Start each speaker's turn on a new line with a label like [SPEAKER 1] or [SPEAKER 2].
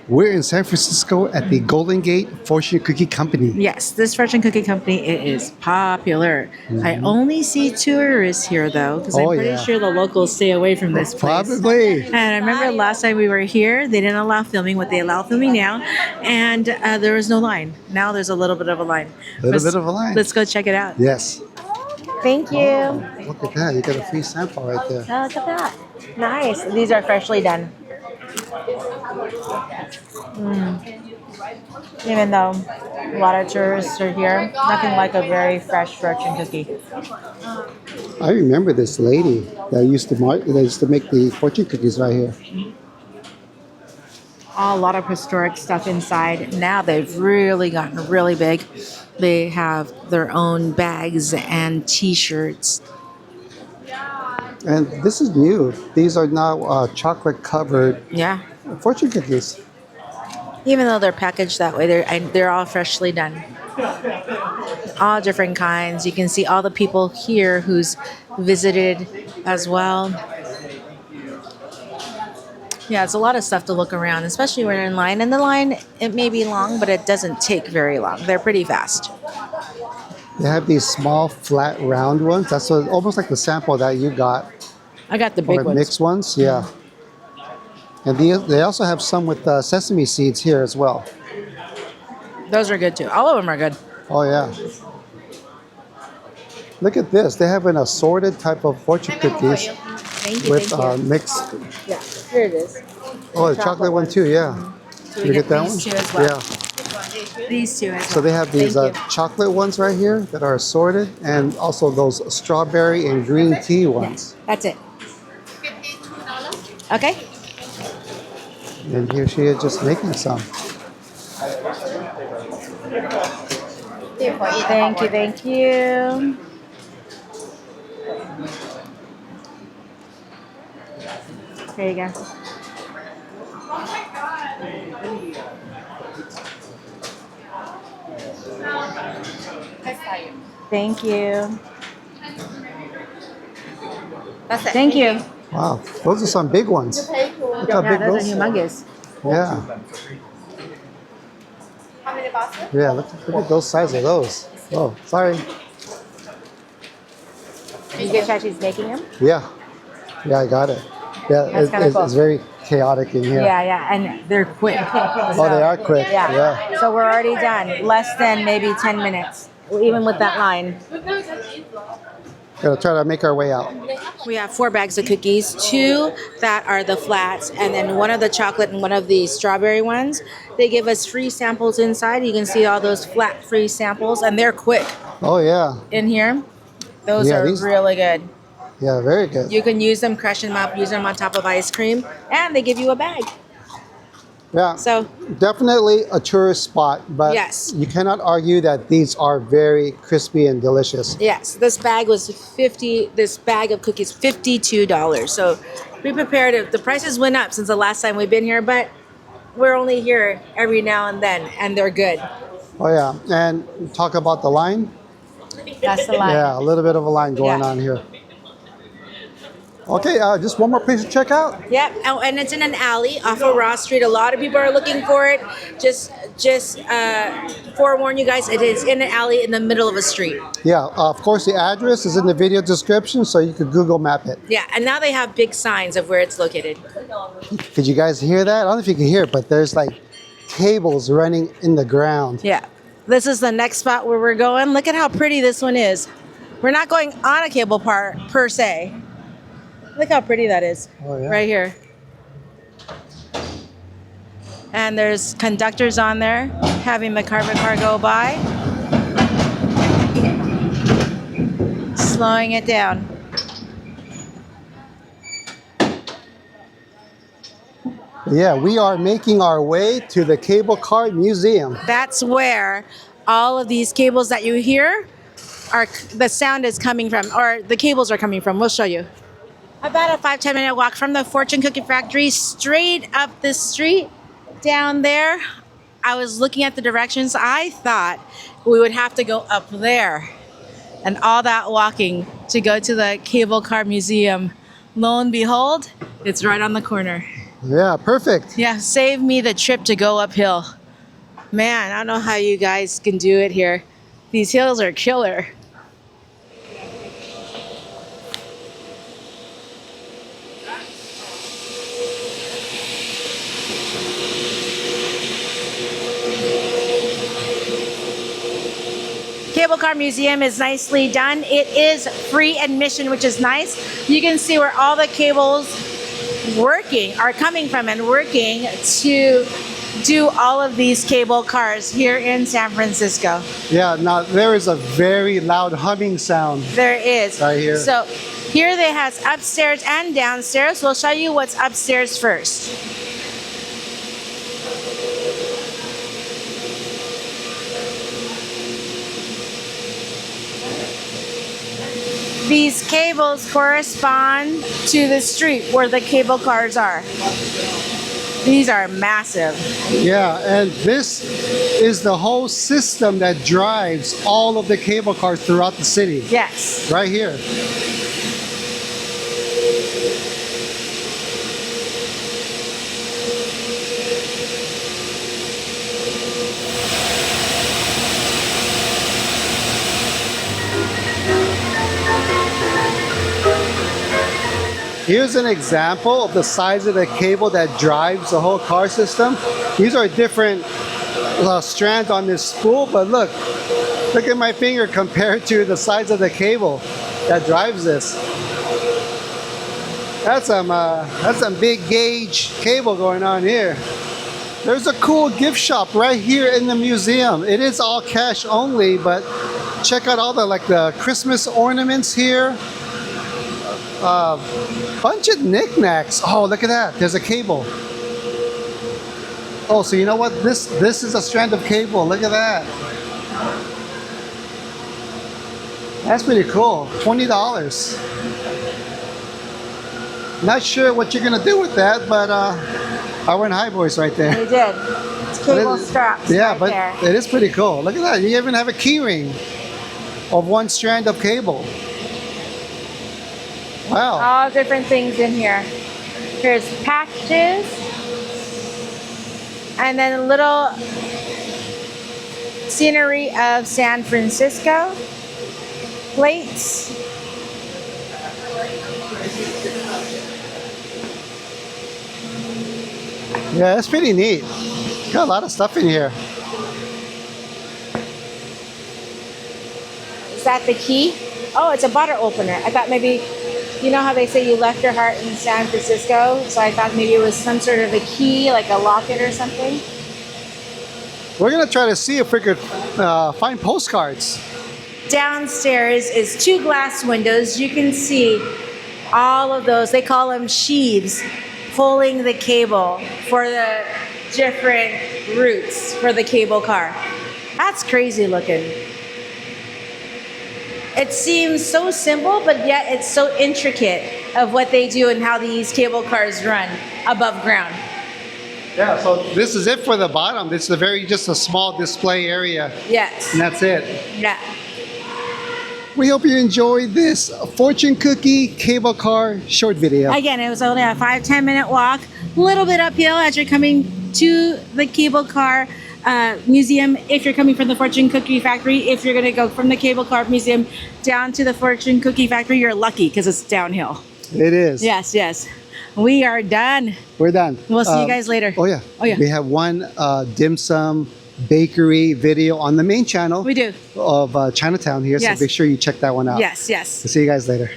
[SPEAKER 1] We're in San Francisco at the Golden Gate Fortune Cookie Company.
[SPEAKER 2] Yes, this fortune cookie company, it is popular. I only see tourists here though, because I'm pretty sure the locals stay away from this place.
[SPEAKER 1] Probably.
[SPEAKER 2] And I remember last time we were here, they didn't allow filming what they allow filming now, and there was no line. Now there's a little bit of a line. Let's go check it out.
[SPEAKER 1] Yes.
[SPEAKER 2] Thank you.
[SPEAKER 1] Look at that. You got a free sample right there.
[SPEAKER 2] Oh, look at that. Nice. These are freshly done. Even though a lot of tourists are here, nothing like a very fresh fortune cookie.
[SPEAKER 1] I remember this lady that used to make the fortune cookies right here.
[SPEAKER 2] A lot of historic stuff inside. Now they've really gotten really big. They have their own bags and T-shirts.
[SPEAKER 1] And this is new. These are now chocolate covered fortune cookies.
[SPEAKER 2] Even though they're packaged that way, they're all freshly done. All different kinds. You can see all the people here who's visited as well. Yeah, it's a lot of stuff to look around, especially when you're in line. And the line, it may be long, but it doesn't take very long. They're pretty fast.
[SPEAKER 1] They have these small, flat, round ones. That's almost like the sample that you got.
[SPEAKER 2] I got the big ones.
[SPEAKER 1] Mixed ones, yeah. And they also have some with sesame seeds here as well.
[SPEAKER 2] Those are good too. All of them are good.
[SPEAKER 1] Oh, yeah. Look at this. They have an assorted type of fortune cookies with mixed.
[SPEAKER 2] Yeah, here it is.
[SPEAKER 1] Oh, the chocolate one too, yeah.
[SPEAKER 2] So we get that one? Two as well.
[SPEAKER 1] Yeah.
[SPEAKER 2] These two as well.
[SPEAKER 1] So they have these chocolate ones right here that are assorted, and also those strawberry and green tea ones.
[SPEAKER 2] Yeah, that's it. Okay.
[SPEAKER 1] And here she is just making some.
[SPEAKER 2] Thank you, thank you. Here you go. Thank you. Thank you.
[SPEAKER 1] Wow, those are some big ones. Look how big
[SPEAKER 2] those are humongous.
[SPEAKER 1] Yeah. Yeah, look at those size of those. Oh, sorry.
[SPEAKER 2] You get that she's making them?
[SPEAKER 1] Yeah. Yeah, I got it. Yeah, it's very chaotic in here.
[SPEAKER 2] Yeah, yeah, and they're quick.
[SPEAKER 1] Oh, they are quick. Yeah.
[SPEAKER 2] So we're already done. Less than maybe 10 minutes, even with that line.
[SPEAKER 1] Gonna try to make our way out.
[SPEAKER 2] We have 4 bags of cookies, 2 that are the flats, and then 1 of the chocolate and 1 of the strawberry ones. They give us free samples inside. You can see all those flat free samples, and they're quick.
[SPEAKER 1] Oh, yeah.
[SPEAKER 2] In here, those are really good.
[SPEAKER 1] Yeah, very good.
[SPEAKER 2] You can use them, crush them up, use them on top of ice cream, and they give you a bag.
[SPEAKER 1] Yeah,
[SPEAKER 2] so
[SPEAKER 1] definitely a tourist spot, but you cannot argue that these are very crispy and delicious.
[SPEAKER 2] Yes, this bag was this bag of cookies, $52. So be prepared. If the prices went up since the last time we've been here, but we're only here every now and then, and they're good.
[SPEAKER 1] Oh yeah, and talk about the line.
[SPEAKER 2] That's the line.
[SPEAKER 1] Yeah, a little bit of a line going on here. Okay, just one more place to check out.
[SPEAKER 2] Yep, and it's in an alley off of Ross Street. A lot of people are looking for it. Just forewarn you guys, it is in an alley in the middle of a street.
[SPEAKER 1] Yeah, of course the address is in the video description, so you could Google map it.
[SPEAKER 2] Yeah, and now they have big signs of where it's located.
[SPEAKER 1] Could you guys hear that? I don't know if you can hear it, but there's like cables running in the ground.
[SPEAKER 2] Yeah, this is the next spot where we're going. Look at how pretty this one is. We're not going on a cable car per se. Look how pretty that is, right here. And there's conductors on there having the carpet car go by, slowing it down.
[SPEAKER 1] Yeah, we are making our way to the Cable Car Museum.
[SPEAKER 2] That's where all of these cables that you hear the sound is coming from, or the cables are coming from. We'll show you. About a 5-10 minute walk from the Fortune Cookie Factory, straight up the street. Down there, I was looking at the directions. I thought we would have to go up there and all that walking to go to the Cable Car Museum. Lo and behold, it's right on the corner.
[SPEAKER 1] Yeah, perfect.
[SPEAKER 2] Yeah, save me the trip to go uphill. Man, I don't know how you guys can do it here. These hills are killer. Cable Car Museum is nicely done. It is free admission, which is nice. You can see where all the cables are coming from and working to do all of these cable cars here in San Francisco.
[SPEAKER 1] Yeah, now there is a very loud humming sound.
[SPEAKER 2] There is.
[SPEAKER 1] Right here.
[SPEAKER 2] So here they have upstairs and downstairs. We'll show you what's upstairs first. These cables correspond to the street where the cable cars are. These are massive.
[SPEAKER 1] Yeah, and this is the whole system that drives all of the cable cars throughout the city.
[SPEAKER 2] Yes.
[SPEAKER 1] Right here. Here's an example of the size of the cable that drives the whole car system. These are different strands on this spool, but look at my finger compared to the size of the cable that drives this. That's some big gauge cable going on here. There's a cool gift shop right here in the museum. It is all cash only, but check out all the Christmas ornaments here. Bunch of knickknacks. Oh, look at that. There's a cable. Oh, so you know what? This is a strand of cable. Look at that. That's pretty cool. $20. Not sure what you're gonna do with that, but I went high voice right there.
[SPEAKER 2] They did. It's cable straps.
[SPEAKER 1] Yeah,
[SPEAKER 2] right
[SPEAKER 1] but
[SPEAKER 2] there.
[SPEAKER 1] it is pretty cool. Look at that. You even have a key ring of one strand of cable. Wow.
[SPEAKER 2] All different things in here. Here's patches. And then a little scenery of San Francisco. Plates.
[SPEAKER 1] Yeah, that's pretty neat. Got a lot of stuff in here.
[SPEAKER 2] Is that the key? Oh, it's a bottle opener. I thought maybe, you know how they say you left your heart in San Francisco? So I thought maybe it was some sort of a key, like a locket or something.
[SPEAKER 1] We're gonna try to see if we could find postcards.
[SPEAKER 2] Downstairs is 2 glass windows. You can see all of those. They call them sheaves, pulling the cable for the different routes for the cable car. That's crazy looking. It seems so simple, but yet it's so intricate of what they do and how these cable cars run above ground.
[SPEAKER 1] Yeah, so this is it for the bottom. This is just a small display area.
[SPEAKER 2] Yes.
[SPEAKER 1] And that's it.
[SPEAKER 2] Yeah.
[SPEAKER 1] We hope you enjoyed this fortune cookie cable car short video.
[SPEAKER 2] Again, it was only a 5-10 minute walk, a little bit uphill as you're coming to the cable car museum. If you're coming from the Fortune Cookie Factory, if you're going to go from the cable car museum down to the Fortune Cookie Factory, you're lucky because it's downhill.
[SPEAKER 1] It is.
[SPEAKER 2] Yes, yes. We are done.
[SPEAKER 1] We're done.
[SPEAKER 2] We'll see you guys later.
[SPEAKER 1] Oh yeah.
[SPEAKER 2] Oh yeah.
[SPEAKER 1] We have one dim sum bakery video on the main channel.
[SPEAKER 2] We do.
[SPEAKER 1] Of Chinatown here,
[SPEAKER 2] Yes.
[SPEAKER 1] so make sure you check that one out.
[SPEAKER 2] Yes, yes.
[SPEAKER 1] We'll see you guys later.